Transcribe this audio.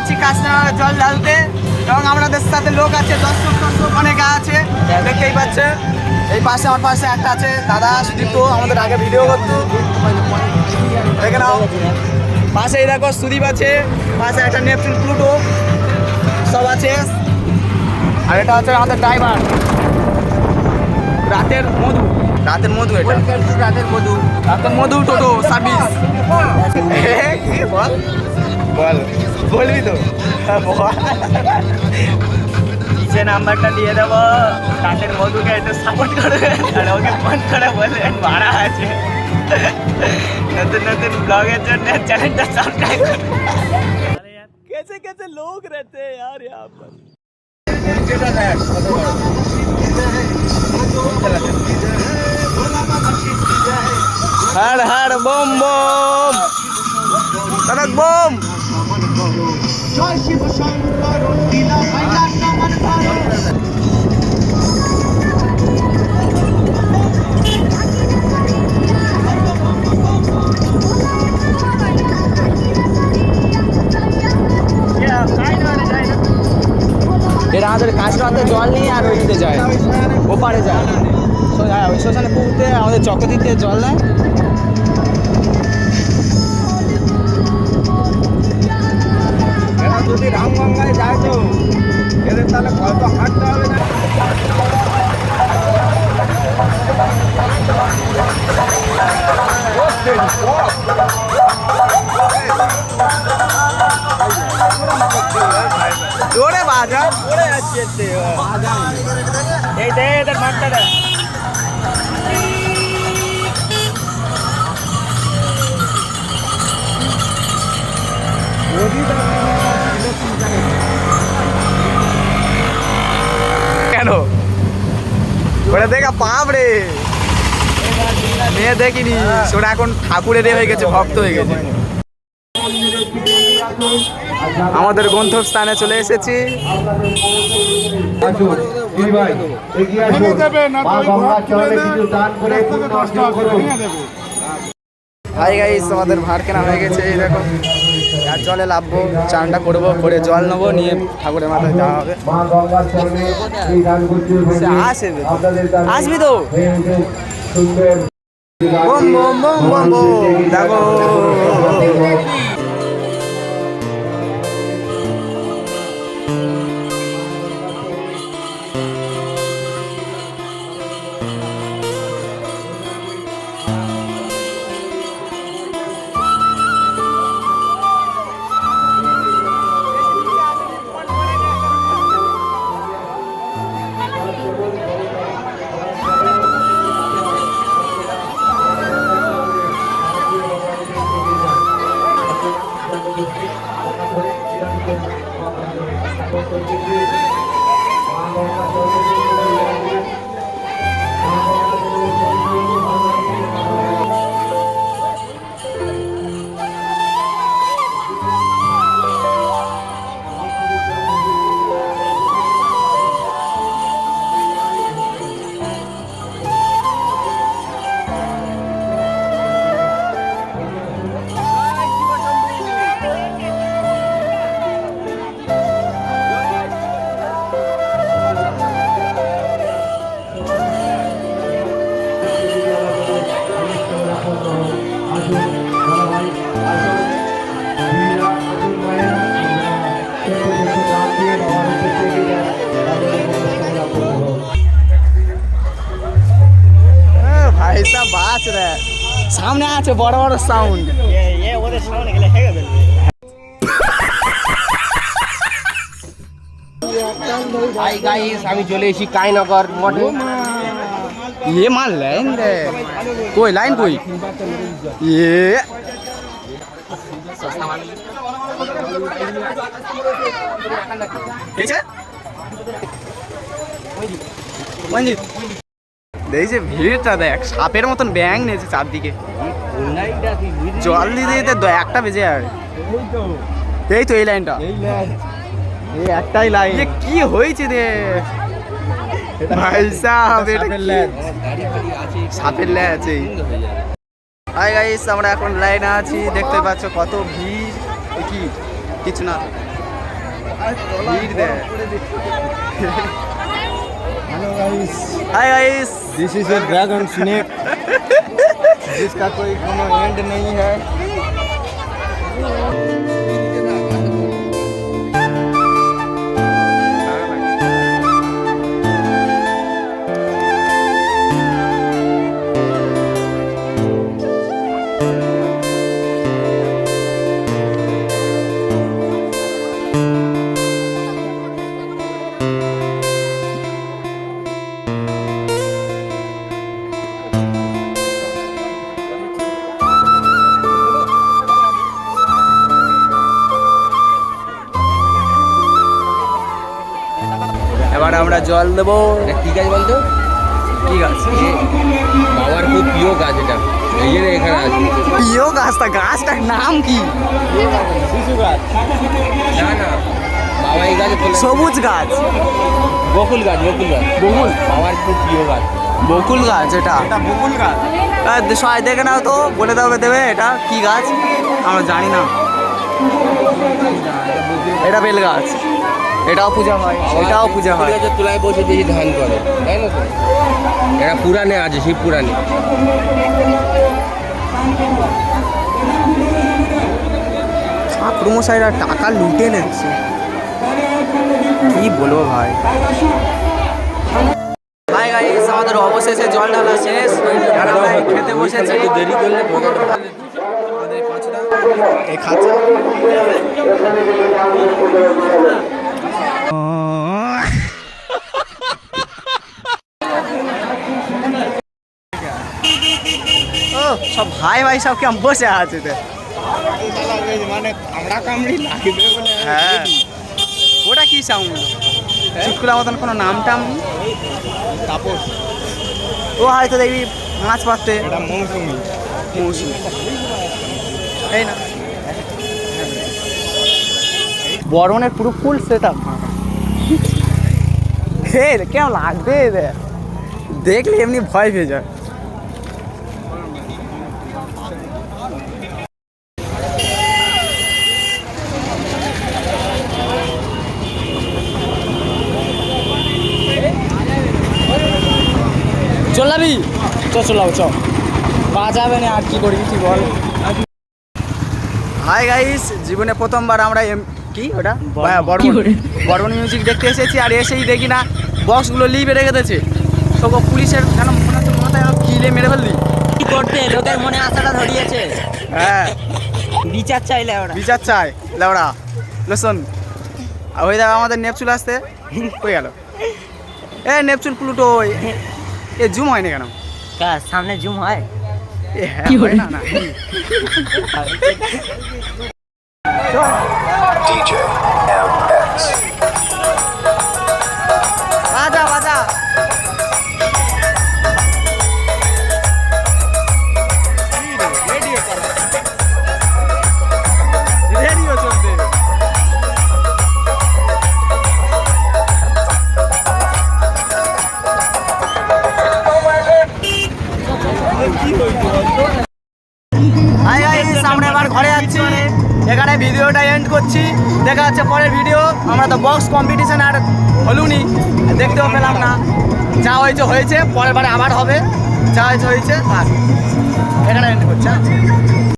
যাচ্ছি কাশনালা জল ঢালতে এবং আমাদের সাথে লোক আছে, দর্শক অনেকে আছে দেখতেই পাচ্ছে। এই পাশে আমার পাশে একটা আছে দাদা সুদীপ্ত, আমাদের আগে ভিডিও করতো, দেখে নাও। পাশেই দেখো সুদীপ আছে, পাশে একটা নেপচুন প্লুটো সব আছে। আর এটা হচ্ছে আমাদের ড্রাইভার রাতের মধু, রাতের মধু, এটা রাতের মধু টোটো সার্ভিস। কি বল বল বলবি তো নিচে নাম্বারটা দিয়ে দেবো, রাতের মধুকে একটু সাপোর্ট করবে আর ওকে ফোন করে বলবেন ভাড়া আছে, নতুন নতুন ব্লগের জন্য চ্যানেলটা সাবস্ক্রাইব করবে। कैसे कैसे लोग रहते हैं यार यहाँ पर। हर हर बम बम कनक बम। এরা আমাদের কাঁচরাতে জল নিয়ে আর ওইতে যায়, ওপারে যায়, হ্যাঁ ওই শ্মশানে পুকুরতে আমাদের চকদিতে জল নেয়। এরা যদি রামগঙ্গায় যায় তো এদের তাহলে কত হাঁটতে হবে না। জোরে বাজা পড়ে যাচ্ছে, এই দে এদের মাঠটা দে। কেন ওরা দেখা পাপ রে, মেয়ে দেখিনি ওরা এখন ঠাকুরের হয়ে গেছে, ভক্ত হয়ে গেছে। আমাদের গন্তব্যস্থানে চলে এসেছি। হাই গাইস, আমাদের ভাড় কেনা হয়ে গেছে, এই দেখো আর জলে নামবো, চানটা করবো, করে জল নেবো, নিয়ে ঠাকুরের মাথায় যাওয়া হবে। আসবি তো বম বম বম বম বম দেখো। সামনে আছে বড় বড় সাউন্ড, ওদের সামনে গেলে হেগে ফেলবে। হাই গাইস, আমি চলে এসেছি কাইনগর মঠে। ये मान लाइन दे कोई लाइन कोई ये দেখছে ভিড়টা দেখ, সাপের মতন ব্যাং নিয়েছে চারদিকে, জল দিতে দিতে একটা বেজে আর এই তো এই লাইনটা, এই একটাই লাইন, কি হয়েছে রে ভাই সাহেব, সাপের ল্যাজ আছে। হাই গাইস, আমরা এখন লাইনে আছি, দেখতে পাচ্ছ কত ভিড়, কি কিছু না hello guys, hi guys, this is a dragon snake जिसका कोई कोनो एंड नहीं है। এবার আমরা জল দেবো। কি গাছ বলতো? কি গাছ? বাবার খুব প্রিয় গাছ এটা, এই জন্য এখানে আছে। প্রিয় গাছটা, গাছটার নাম কি? শিশু গাছ। না না, বাবা এই গাছে সবুজ গাছ, বকুল গাছ, বকুল গাছ, বকুল, বাবার খুব প্রিয় গাছ। বকুল গাছ এটা। এটা বকুল গাছ। সবাই দেখে নাও তো, বলে দেবে এটা কি গাছ। আমরা জানি না। এটা বেল গাছ, এটাও পূজা হয়, এটাও পূজা হয়। গাছের তলায় বসে দেখি ধান করে, তাই না তো? এটা পুরাণে আছে, শিব পুরাণে। ঠাকুরমশাইরা টাকা লুটে নিচ্ছে, কি বলবো ভাই। ভাই গাইস, আমাদের অবশেষে জল ঢালা শেষ, আর আমরা খেতে বসেছি। দেরি করলে আমাদের পাঁচটা এই খাঁচা। ও সব ভাই ভাই সব কেমন বসে আছে তো। মানে আমরা কামড়ি লাগবে বলে। হ্যাঁ, ওটা কি সাউন্ড? চুটকুলা মতন কোনো নাম টাম নেই? তাপস, ও হয়তো দেখবি মাছ পাততে। এটা মৌসুমি। মৌসুমি, এই না বরণের পুরো ফুল সেটা হে কেমন লাগবে দেখলে এমনি ভয় পেয়ে যায়। চলাবি? চলাও চ, বাজাবে না আর কি করবি তুই বল। হাই গাইস, জীবনে প্রথমবার আমরা কি ওটা বর্মন মিউজিক দেখতে এসেছি, আর এসেই দেখি না বক্সগুলো লিভে রেখে দিয়েছে। সব পুলিশের কেন মনে হচ্ছে মাথায় কিলে মেরে ফেললি। কি করতে লোকের মনে আশাটা ধরিয়েছে। হ্যাঁ, বিচার চাইলে ওরা বিচার চাই লেওড়া লোসন। ওই দেখ আমাদের নেপচুল আসতে কই গেল। এ নেপচুল প্লুটো, এ জুম হয়নি কেন? কার সামনে জুম হয়? এ হ্যাঁ, হয় না না। DJ MX. বাজা বাজা। রেডিও চলতে। হাই গাইস, আমরা এবার ঘরে যাচ্ছি, এখানে ভিডিওটা এন্ড করছি। দেখা যাচ্ছে পরের ভিডিও। আমরা তো বক্স কম্পিটিশন আর হলুনি, দেখতেও পেলাম না। যা হয়েছে হয়েছে, পরের বারে আবার হবে। যা হয়েছে হয়েছে, আর এখানে এন্ড করছি।